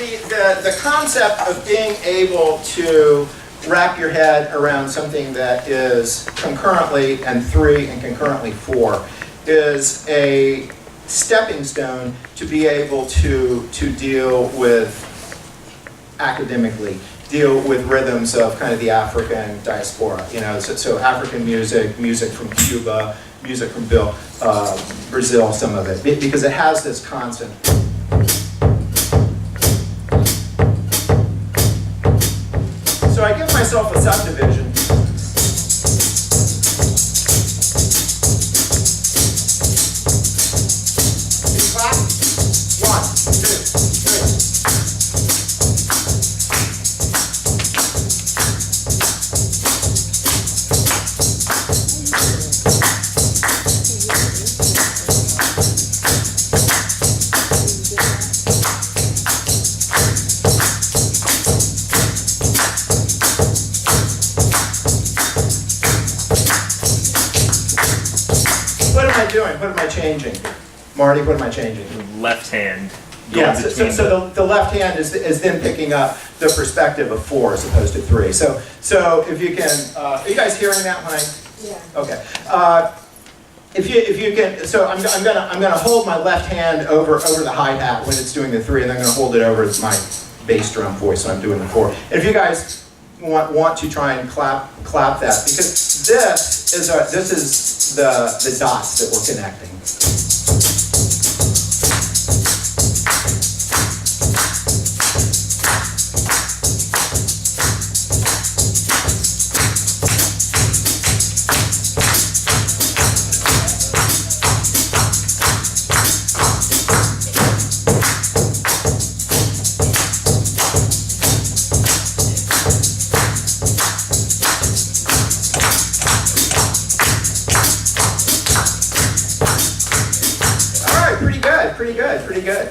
the concept of being able to wrap your head around something that is concurrently and 3 and concurrently 4 is a stepping stone to be able to deal with academically, deal with rhythms of kind of the African diaspora, you know, so African music, music from Cuba, music from Brazil, some of it, because it has this constant. So I give myself a subdivision. You clap? 1, 2, 3. What am I changing? Marty, what am I changing? Left hand. Yeah, so the left hand is then picking up the perspective of 4 as opposed to 3. So if you can, are you guys hearing that when I? Yeah. Okay. If you can, so I'm gonna hold my left hand over the hi-hat when it's doing the 3, and I'm gonna hold it over my bass drum voice when I'm doing the 4. And if you guys want to try and clap that, because this is the dots that we're connecting.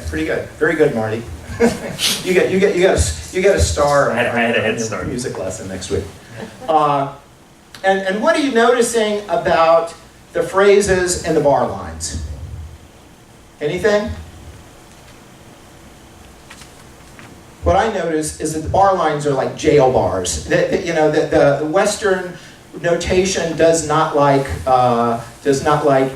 Pretty good. Very good, Marty. you get a star. I had a head start. Music lesson next week. And what are you noticing about the phrases and the bar lines? Anything? What I notice is that the bar lines are like jail bars. The Western notation does not like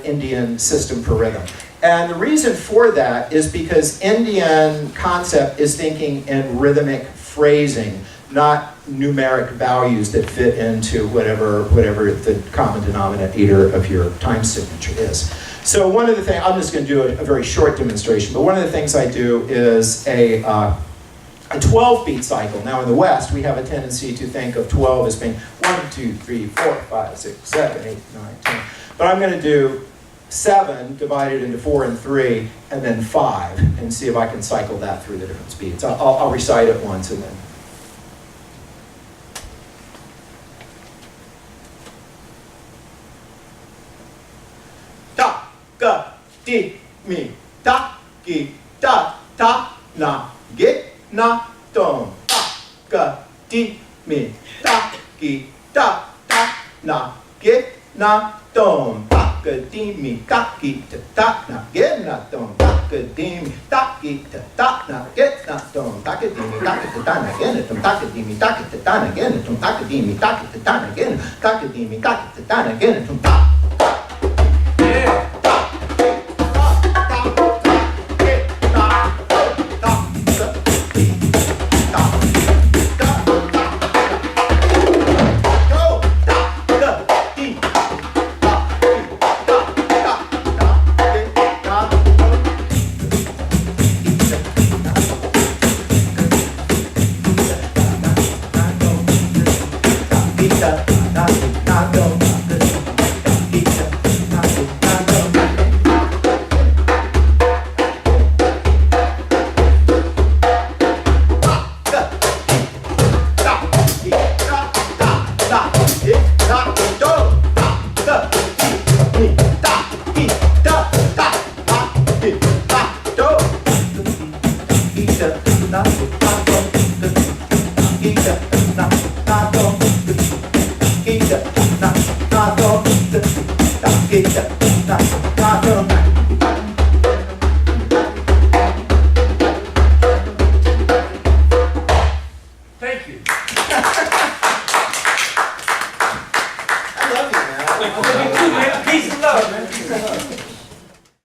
Indian system for rhythm. And the reason for that is because Indian concept is thinking in rhythmic phrasing, not numeric values that fit into whatever the common denominator of your time signature is. So one of the things, I'm just going to do a very short demonstration, but one of the things I do is a 12-beat cycle. Now in the West, we have a tendency to think of 12 as being 1, 2, 3, 4, 5, 6, 7, 8, 9, 10. But I'm going to do 7 divided into 4 and 3, and then 5, and see if I can cycle that through the different speeds. I'll recite it once and then. Ta, ga, di, mi, ta, gi, ta, ta, na, gi, na, don. Ta, ga, di, mi, ta, gi, ta, ta, na, gi, na, don. Takadimi, taki, ta, na, get na, don. Takadimi, taki, ta, na, get na, don. Takadimi, taki, ta, na, get na, takadimi, taki, ta, na, get na, takadimi, taki, ta, na, get na, takadimi, taki, ta, na, get na, ta. man. Peace and love, man. Peace and love.